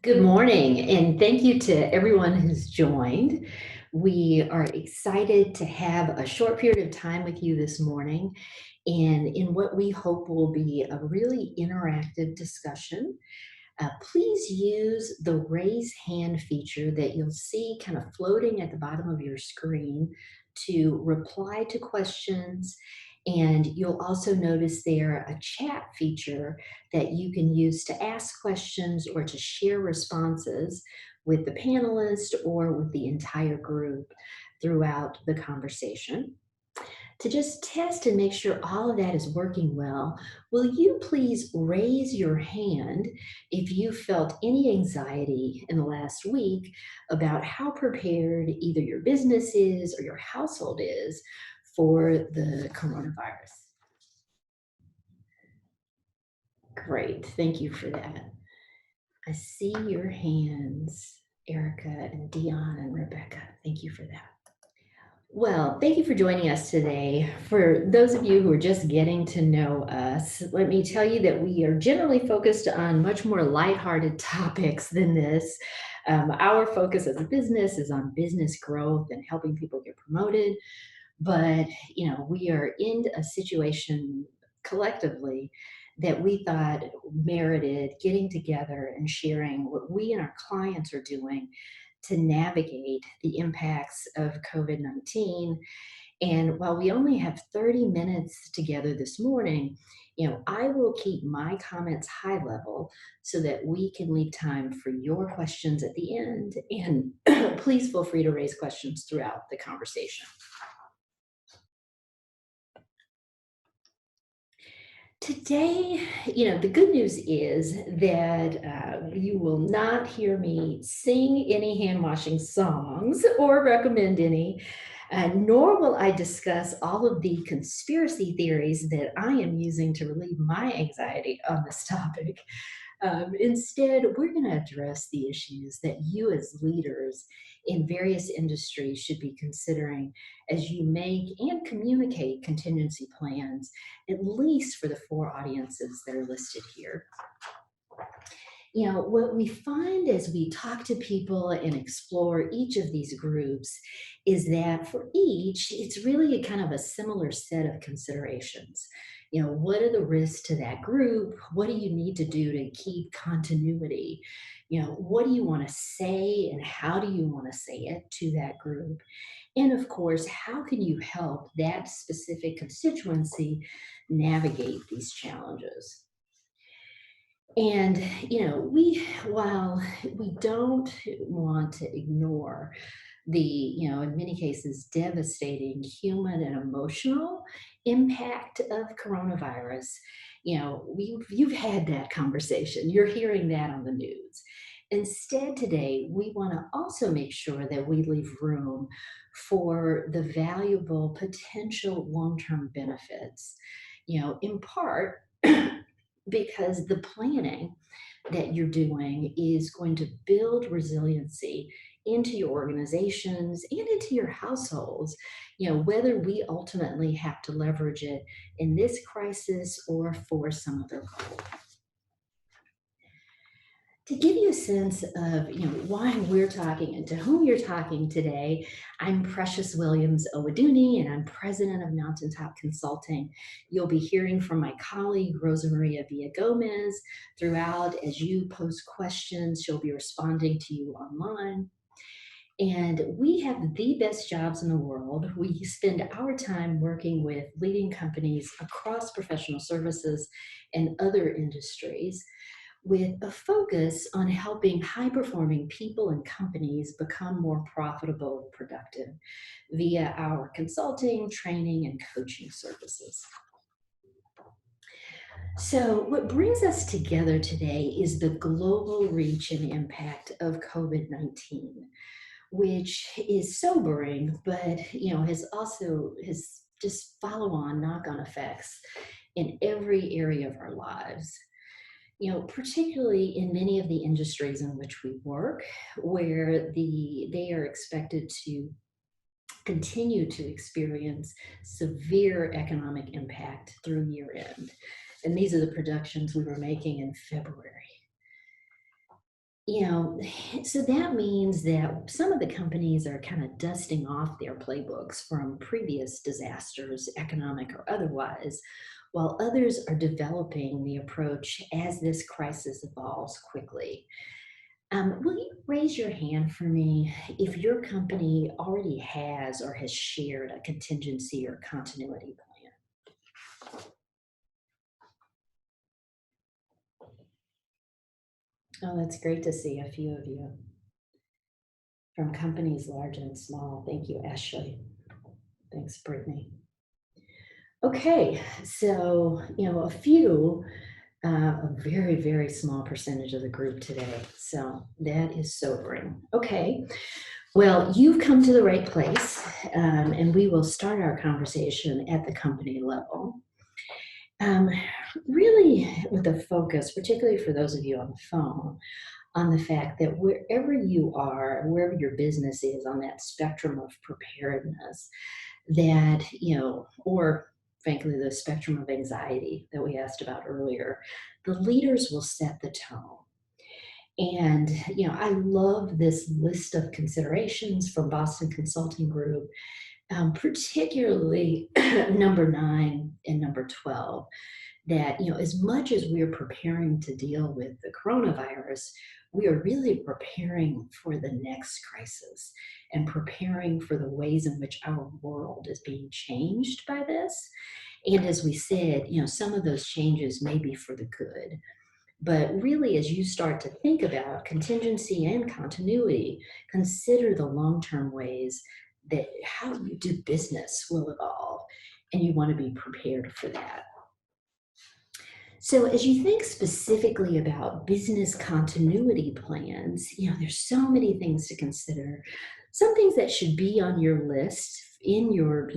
Good morning, and thank you to everyone who's joined. We are excited to have a short period of time with you this morning and in what we hope will be a really interactive discussion. Please use the raise hand feature that you'll see kind of floating at the bottom of your screen to reply to questions. And you'll also notice there a chat feature that you can use to ask questions or to share responses with the panelists or with the entire group throughout the conversation. To just test and make sure all of that is working well, will you please raise your hand if you felt any anxiety in the last week about how prepared either your business is or your household is for the coronavirus? Great, thank you for that. I see your hands, Erica and Dion and Rebecca. Thank you for that. Well, thank you for joining us today. For those of you who are just getting to know us, let me tell you that we are generally focused on much more lighthearted topics than this. Our focus as a business is on business growth and helping people get promoted. But, we are in a situation collectively that we thought merited getting together and sharing what we and our clients are doing to navigate the impacts of COVID-19. And while we only have 30 minutes together this morning, I will keep my comments high level so that we can leave time for your questions at the end. And please feel free to raise questions throughout the conversation. Today, the good news is that you will not hear me sing any hand washing songs or recommend any, nor will I discuss all of the conspiracy theories that I am using to relieve my anxiety on this topic. Instead, we're going to address the issues that you, as leaders in various industries, should be considering as you make and communicate contingency plans, at least for the four audiences that are listed here. What we find as we talk to people and explore each of these groups is that for each, it's really a kind of a similar set of considerations. What are the risks to that group? What do you need to do to keep continuity? What do you want to say and how do you want to say it to that group? And of course, how can you help that specific constituency navigate these challenges? And, while we don't want to ignore the, in many cases, devastating human and emotional impact of coronavirus, you've had that conversation. You're hearing that on the news. Instead, today, we want to also make sure that we leave room for the valuable potential long term benefits, in part because the planning that you're doing is going to build resiliency into your organizations and into your households, whether we ultimately have to leverage it in this crisis or for some other goal. To give you a sense of why we're talking and to whom you're talking today, I'm Precious Williams Owaduni, and I'm president of Mountaintop Consulting. You'll be hearing from my colleague Rosa Maria Villa Gomez throughout. As you post questions, she'll be responding to you online. And we have the best jobs in the world. We spend our time working with leading companies across professional services and other industries, with a focus on helping high-performing people and companies become more profitable and productive via our consulting, training, and coaching services. So what brings us together today is the global reach and impact of COVID-19, which is sobering, but has just follow-on knock-on effects in every area of our lives. Particularly in many of the industries in which we work, where they are expected to continue to experience severe economic impact through year end. And these are the projections we were making in February. you know, so that means that some of the companies are kind of dusting off their playbooks from previous disasters, economic or otherwise, while others are developing the approach as this crisis evolves quickly. Will you raise your hand for me if your company already has or has shared a contingency or continuity plan? Oh, that's great to see a few of you from companies large and small. Thank you, Ashley. Thanks, Brittany. Okay, so, a few, a very, very small percentage of the group today. So that is sobering. Okay, well, you've come to the right place, and we will start our conversation at the company level. Um, Really, with a focus, particularly for those of you on the phone, on the fact that wherever you are, wherever your business is on that spectrum of preparedness, that, or frankly, the spectrum of anxiety that we asked about earlier, the leaders will set the tone. And, I love this list of considerations from Boston Consulting Group, particularly number 9 and number 12, that, as much as we're preparing to deal with the coronavirus, we are really preparing for the next crisis and preparing for the ways in which our world is being changed by this. And as we said, some of those changes may be for the good. But really, as you start to think about contingency and continuity, consider the long term ways that how you do business will evolve. And you want to be prepared for that. So as you think specifically about business continuity plans, there's so many things to consider. Some things that should be on your list in your,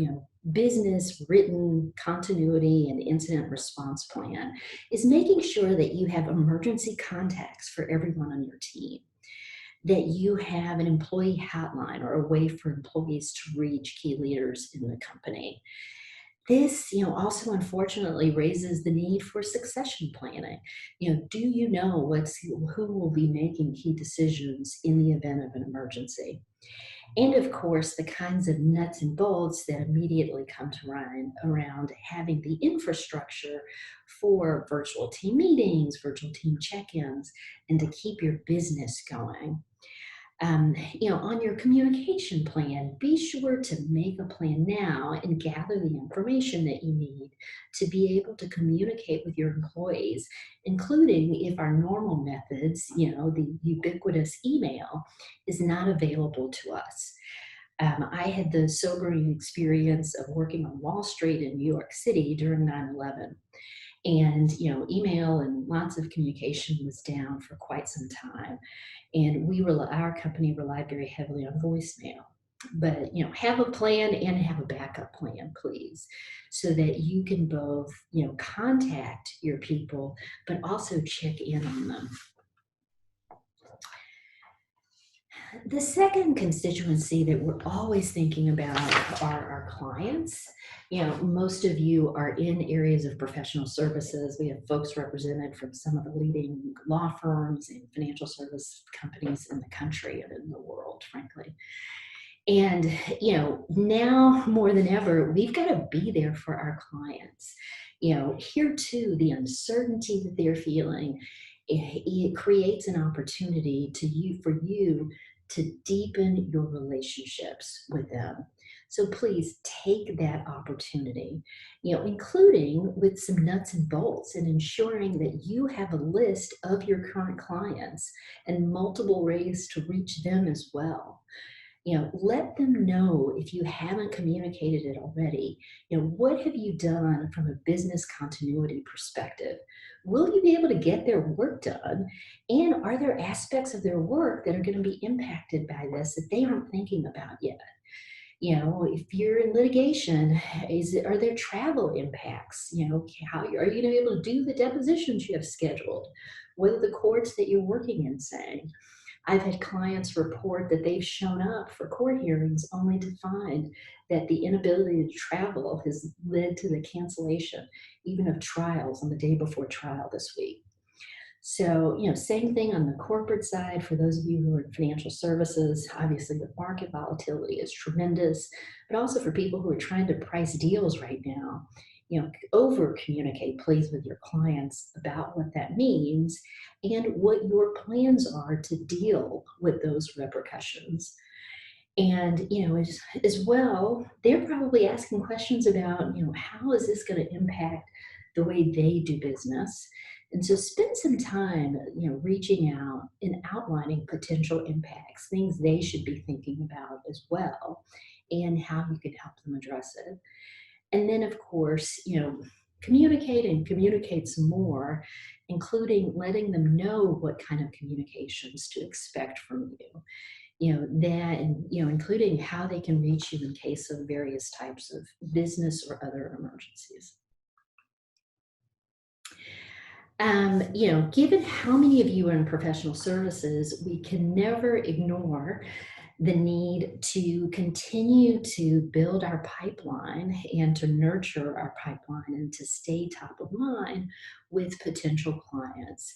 business written continuity and incident response plan is making sure that you have emergency contacts for everyone on your team, that you have an employee hotline or a way for employees to reach key leaders in the company. This, also unfortunately raises the need for succession planning. Do you know who will be making key decisions in the event of an emergency? And of course, the kinds of nuts and bolts that immediately come to mind around having the infrastructure for virtual team meetings, virtual team check-ins, and to keep your business going. On your communication plan, be sure to make a plan now and gather the information that you need to be able to communicate with your employees, including if our normal methods, the ubiquitous email, is not available to us. I had the sobering experience of working on Wall Street in New York City during 9/11. And, email and lots of communication was down for quite some time. And our company relied very heavily on voicemail. But, have a plan and have a backup plan, please, so that you can both, contact your people, but also check in on them. The second constituency that we're always thinking about are our clients. Most of you are in areas of professional services. We have folks represented from some of the leading law firms and financial service companies in the country and in the world, frankly. And, now more than ever, we've got to be there for our clients. Here too, the uncertainty that they're feeling, it creates an opportunity for you to deepen your relationships with them. So please take that opportunity, including with some nuts and bolts and ensuring that you have a list of your current clients and multiple ways to reach them as well. Let them know if you haven't communicated it already. What have you done from a business continuity perspective? Will you be able to get their work done? And are there aspects of their work that are going to be impacted by this that they aren't thinking about yet? If you're in litigation, are there travel impacts? How are you going to be able to do the depositions you have scheduled? What are the courts that you're working in saying? I've had clients report that they've shown up for court hearings only to find that the inability to travel has led to the cancellation, even of trials on the day before trial this week. So, same thing on the corporate side for those of you who are in financial services. Obviously, the market volatility is tremendous, but also for people who are trying to price deals right now, over communicate, please, with your clients about what that means and what your plans are to deal with those repercussions. And, as well, they're probably asking questions about, how is this going to impact the way they do business? And so spend some time, reaching out and outlining potential impacts, things they should be thinking about as well, and how you can help them address it. And then, of course, communicate and communicate some more, including letting them know what kind of communications to expect from you, that, and including how they can reach you in case of various types of business or other emergencies. Given how many of you are in professional services, we can never ignore the need to continue to build our pipeline and to nurture our pipeline and to stay top of mind with potential clients.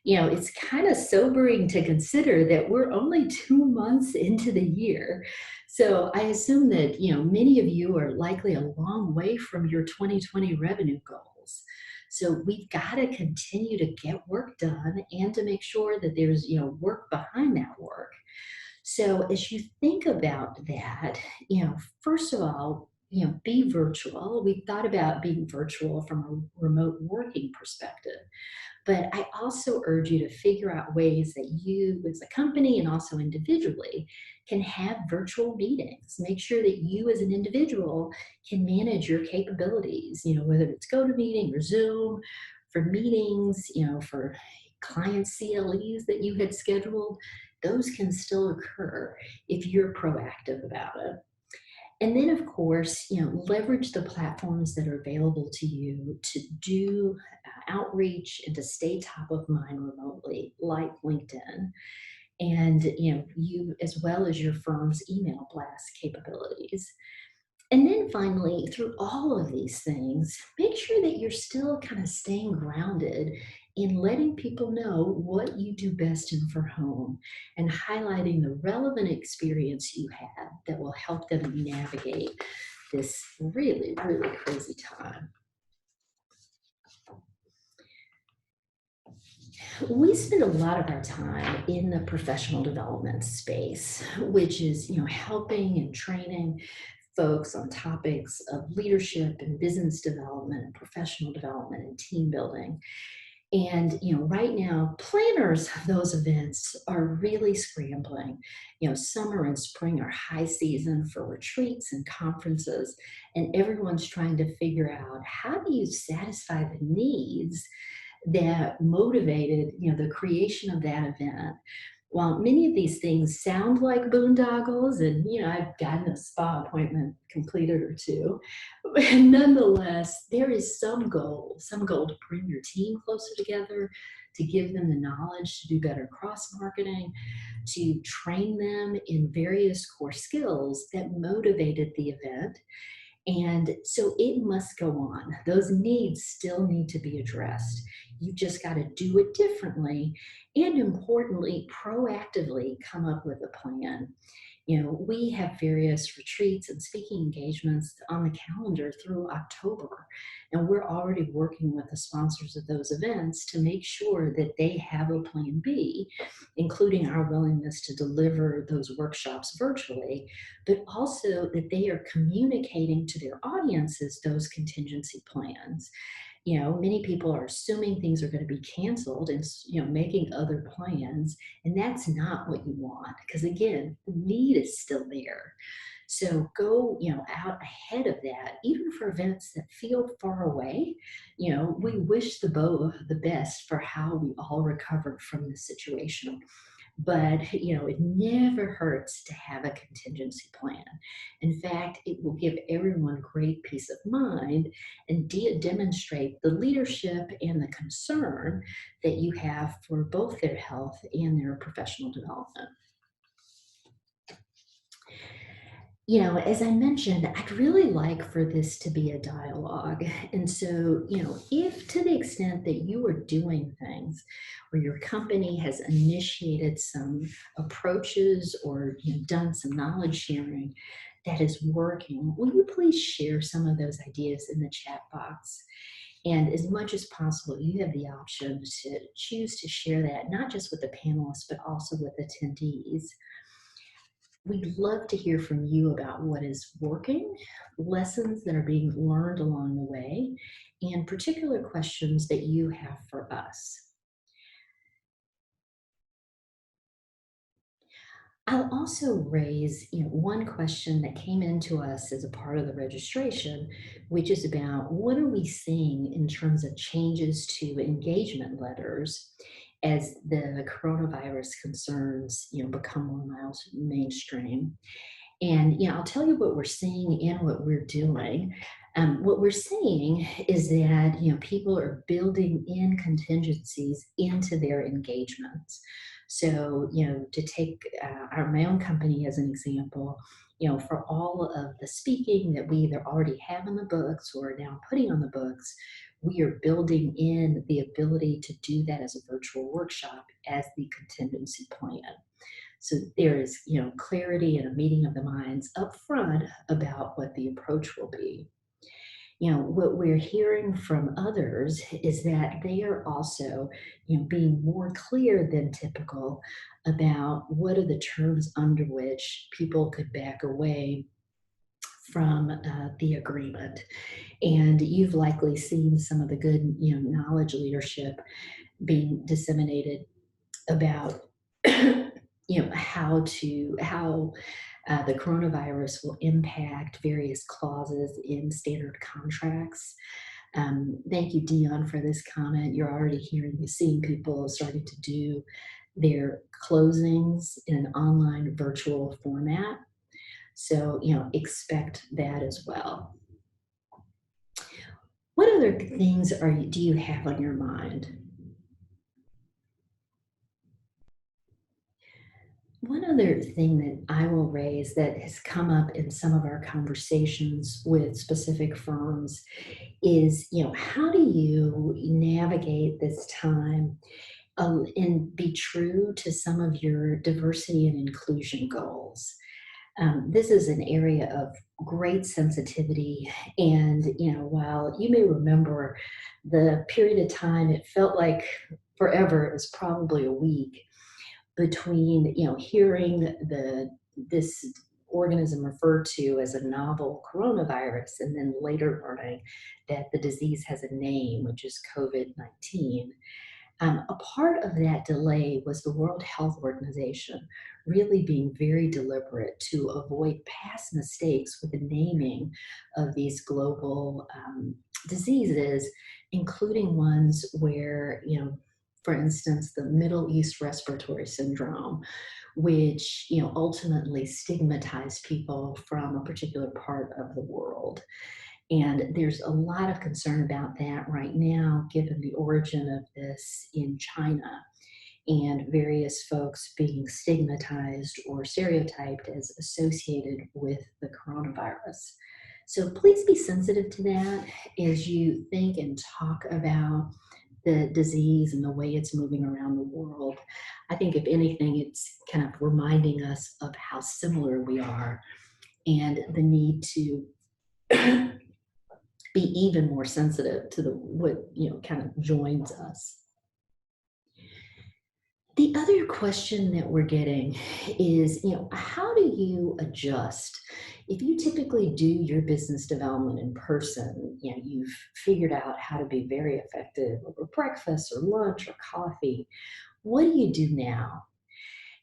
It's kind of sobering to consider that we're only 2 months into the year. So I assume that, many of you are likely a long way from your 2020 revenue goals. So we've got to continue to get work done and to make sure that there's, work behind that work. So as you think about that, first of all, be virtual. We thought about being virtual from a remote working perspective. But I also urge you to figure out ways that you, as a company and also individually, can have virtual meetings. Make sure that you, as an individual, can manage your capabilities, whether it's GoToMeeting or Zoom for meetings, for client CLEs that you had scheduled. Those can still occur if you're proactive about it. And then, of course, leverage the platforms that are available to you to do outreach and to stay top of mind remotely, like LinkedIn, and you as well as your firm's email blast capabilities. And then finally, through all of these things, make sure that you're still kind of staying grounded in letting people know what you do best in for home and highlighting the relevant experience you have that will help them navigate this really, really crazy time. We spend a lot of our time in the professional development space, which is, helping and training folks on topics of leadership and business development and professional development and team building. And, right now, planners of those events are really scrambling. Summer and spring are high season for retreats and conferences, and everyone's trying to figure out, how do you satisfy the needs that motivated, the creation of that event? While many of these things sound like boondoggles, and I've gotten a spa appointment completed or two, but nonetheless, there is some goal to bring your team closer together, to give them the knowledge to do better cross marketing, to train them in various core skills that motivated the event. And so it must go on. Those needs still need to be addressed. You've just got to do it differently and, importantly, proactively come up with a plan. We have various retreats and speaking engagements on the calendar through October, and we're already working with the sponsors of those events to make sure that they have a plan B, including our willingness to deliver those workshops virtually, but also that they are communicating to their audiences those contingency plans. Many people are assuming things are going to be canceled and, making other plans, and that's not what you want, because again, the need is still there. So go, out ahead of that, even for events that feel far away. We wish the best for how we all recover from this situation. But, it never hurts to have a contingency plan. In fact, it will give everyone great peace of mind and demonstrate the leadership and the concern that you have for both their health and their professional development. As I mentioned, I'd really like for this to be a dialogue. And so, if to the extent that you are doing things or your company has initiated some approaches or done some knowledge sharing that is working, will you please share some of those ideas in the chat box? And as much as possible, you have the option to choose to share that, not just with the panelists, but also with attendees. We'd love to hear from you about what is working, lessons that are being learned along the way, and particular questions that you have for us. I'll also raise, one question that came into us as a part of the registration, which is about what are we seeing in terms of changes to engagement letters as the coronavirus concerns, become more mainstream. And I'll tell you what we're seeing and what we're doing. What we're seeing is that people are building in contingencies into their engagements. So to take my own company as an example, for all of the speaking that we either already have in the books or are now putting on the books, we are building in the ability to do that as a virtual workshop as the contingency plan. So there is, clarity and a meeting of the minds up front about what the approach will be. What we're hearing from others is that they are also, being more clear than typical about what are the terms under which people could back away from the agreement. And you've likely seen some of the good, knowledge leadership being disseminated about how the coronavirus will impact various clauses in standard contracts. Thank you, Dion, for this comment. You're already seeing people starting to do their closings in an online virtual format. So, expect that as well. What other things do you have on your mind? One other thing that I will raise that has come up in some of our conversations with specific firms is, how do you navigate this time and be true to some of your diversity and inclusion goals? This is an area of great sensitivity. And, while you may remember the period of time, it felt like forever, it was probably a week between hearing this organism referred to as a novel coronavirus and then later learning that the disease has a name, which is COVID-19. A part of that delay was the World Health Organization really being very deliberate to avoid past mistakes with the naming of these global diseases, including ones where, for instance, the Middle East Respiratory Syndrome, which ultimately stigmatized people from a particular part of the world. And there's a lot of concern about that right now, given the origin of this in China and various folks being stigmatized or stereotyped as associated with the coronavirus. So please be sensitive to that as you think and talk about the disease and the way it's moving around the world. I think, if anything, it's kind of reminding us of how similar we are and the need to be even more sensitive to what kind of joins us. The other question that we're getting is, how do you adjust? If you typically do your business development in person, you've figured out how to be very effective over breakfast or lunch or coffee. What do you do now?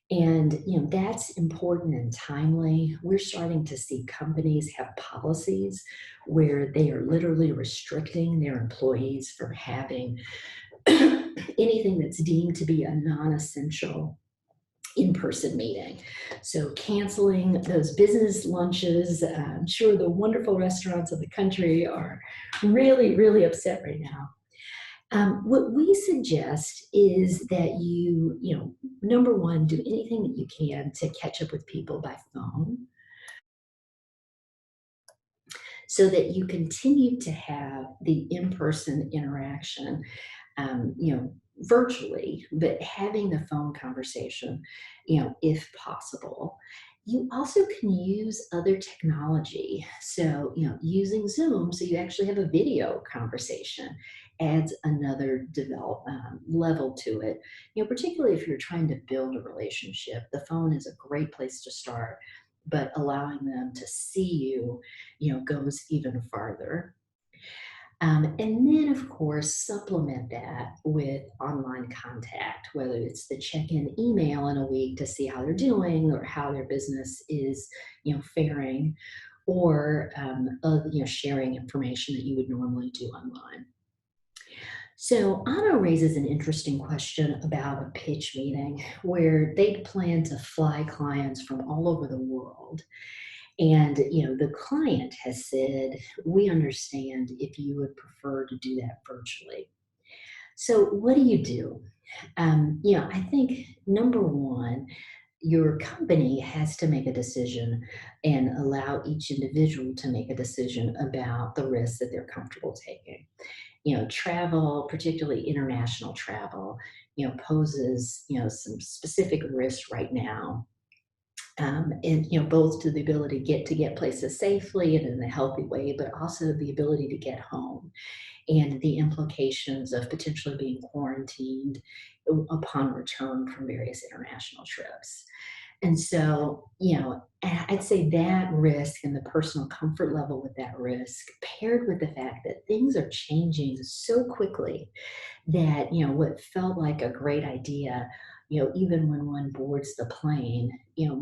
And that's important and timely. We're starting to see companies have policies where they are literally restricting their employees from having anything that's deemed to be a non-essential in-person meeting. So canceling those business lunches. I'm sure the wonderful restaurants of the country are really, really upset right now. What we suggest is that number one, do anything that you can to catch up with people by phone. so that you continue to have the in-person interaction, virtually, but having the phone conversation, if possible. You also can use other technology. So, using Zoom, so you actually have a video conversation adds another level to it. Particularly if you're trying to build a relationship, the phone is a great place to start, but allowing them to see you, goes even farther. And then, of course, supplement that with online contact, whether it's the check-in email in a week to see how they're doing or how their business is, faring, or sharing information that you would normally do online. So Anna raises an interesting question about a pitch meeting where they plan to fly clients from all over the world. And, the client has said, we understand if you would prefer to do that virtually. So what do you do? I think number one, your company has to make a decision and allow each individual to make a decision about the risks that they're comfortable taking. Travel, particularly international travel, poses, some specific risks right now, and both to the ability to get places safely and in a healthy way, but also the ability to get home and the implications of potentially being quarantined upon return from various international trips. And so, I'd say that risk and the personal comfort level with that risk, paired with the fact that things are changing so quickly that, what felt like a great idea, even when one boards the plane,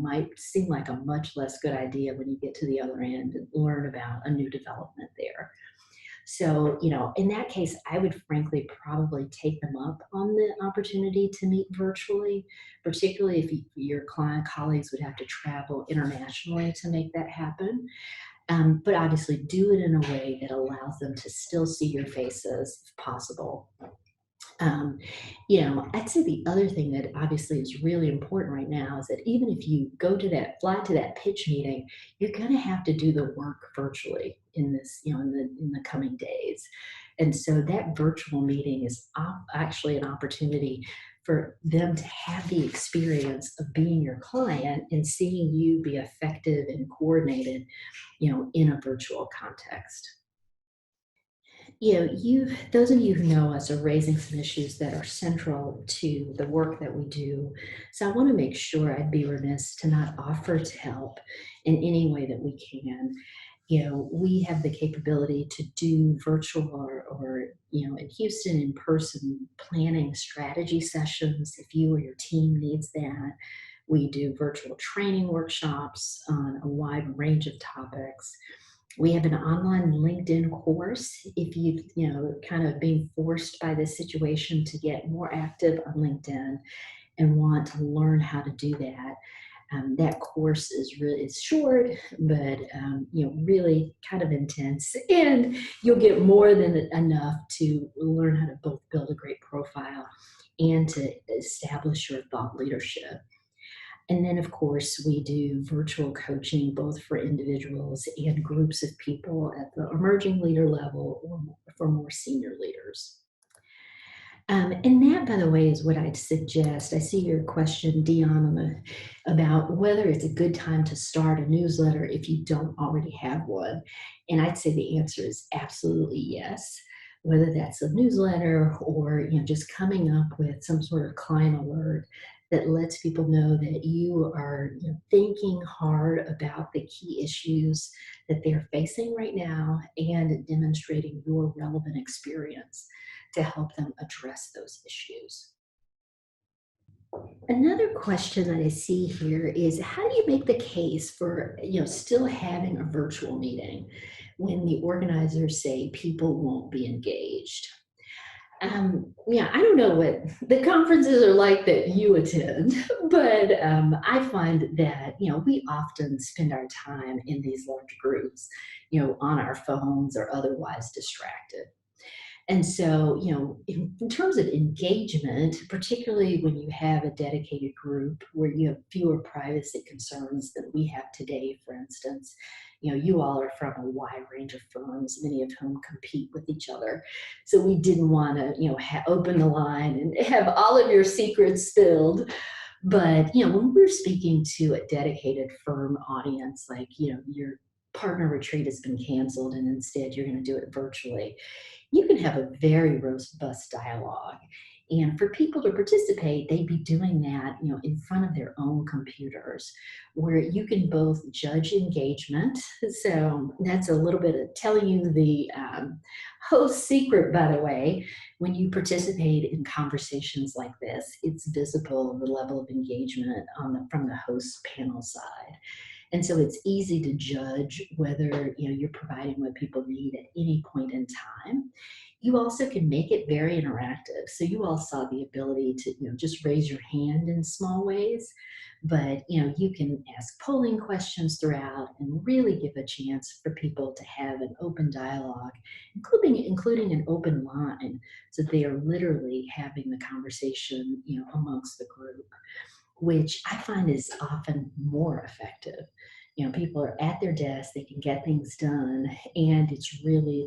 might seem like a much less good idea when you get to the other end and learn about a new development there. So, in that case, I would frankly probably take them up on the opportunity to meet virtually, particularly if your client colleagues would have to travel internationally to make that happen. But obviously, do it in a way that allows them to still see your faces if possible. Um, I'd say the other thing that obviously is really important right now is that even if you fly to that pitch meeting, you're going to have to do the work virtually in this, in the coming days. And so that virtual meeting is actually an opportunity for them to have the experience of being your client and seeing you be effective and coordinated, in a virtual context. Those of you who know us are raising some issues that are central to the work that we do. So I want to make sure I'd be remiss to not offer to help in any way that we can. We have the capability to do virtual or in Houston, in person planning strategy sessions if you or your team needs that. We do virtual training workshops on a wide range of topics. We have an online LinkedIn course if you've, kind of being forced by this situation to get more active on LinkedIn and want to learn how to do that. That course is short, but really kind of intense, and you'll get more than enough to learn how to both build a great profile and to establish your thought leadership. And then, of course, we do virtual coaching both for individuals and groups of people at the emerging leader level or for more senior leaders. And that, by the way, is what I'd suggest. I see your question, Dion, about whether it's a good time to start a newsletter if you don't already have one. And I'd say the answer is absolutely yes. Whether that's a newsletter or just coming up with some sort of client alert that lets people know that you are thinking hard about the key issues that they're facing right now and demonstrating your relevant experience to help them address those issues. Another question that I see here is how do you make the case for still having a virtual meeting when the organizers say people won't be engaged? I don't know what the conferences are like that you attend, but I find that we often spend our time in these large groups, on our phones or otherwise distracted. And so, in terms of engagement, particularly when you have a dedicated group where you have fewer privacy concerns than we have today, for instance, you all are from a wide range of firms, many of whom compete with each other. So we didn't want to, open the line and have all of your secrets spilled. But, when we're speaking to a dedicated firm audience, like, your partner retreat has been canceled and instead you're going to do it virtually, you can have a very robust dialogue. And for people to participate, they'd be doing that, in front of their own computers, where you can both judge engagement. So that's a little bit of telling you the host secret, by the way. When you participate in conversations like this, it's visible the level of engagement from the host panel side. And so it's easy to judge whether you're providing what people need at any point in time. You also can make it very interactive. So you all saw the ability to just raise your hand in small ways, but you can ask polling questions throughout and really give a chance for people to have an open dialogue, including an open line, so they are literally having the conversation amongst the group, which I find is often more effective. People are at their desk, they can get things done, and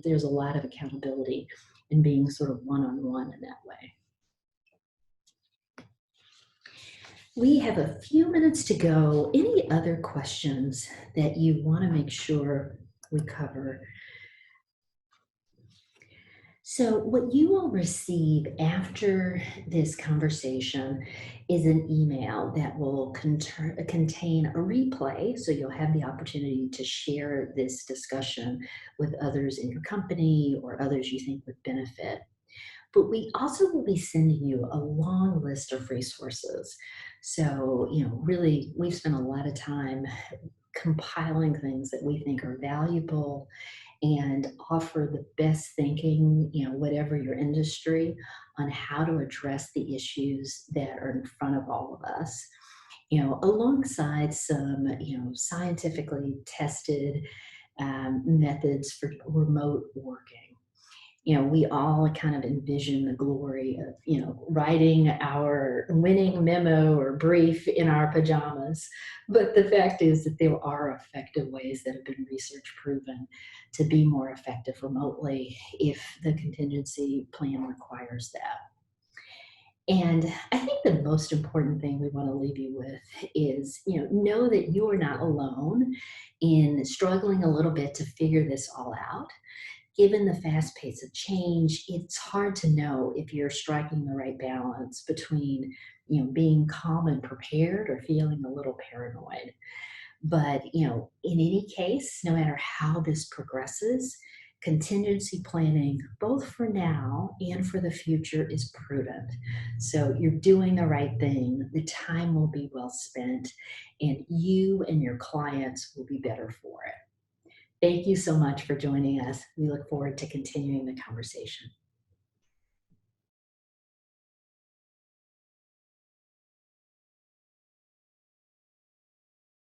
there's a lot of accountability in being sort of one-on-one in that way. We have a few minutes to go. Any other questions that you want to make sure we cover? So what you will receive after this conversation is an email that will contain a replay. So you'll have the opportunity to share this discussion with others in your company or others you think would benefit. But we also will be sending you a long list of resources. So, really, we've spent a lot of time compiling things that we think are valuable and offer the best thinking, whatever your industry, on how to address the issues that are in front of all of us, alongside some, scientifically tested methods for remote working. We all kind of envision the glory of, writing our winning memo or brief in our pajamas. But the fact is that there are effective ways that have been research proven to be more effective remotely if the contingency plan requires that. And I think the most important thing we want to leave you with is, know that you are not alone in struggling a little bit to figure this all out. Given the fast pace of change, it's hard to know if you're striking the right balance between, being calm and prepared or feeling a little paranoid. But, in any case, no matter how this progresses, contingency planning, both for now and for the future, is prudent. So you're doing the right thing. The time will be well spent, and you and your clients will be better for it. Thank you so much for joining us. We look forward to continuing the conversation.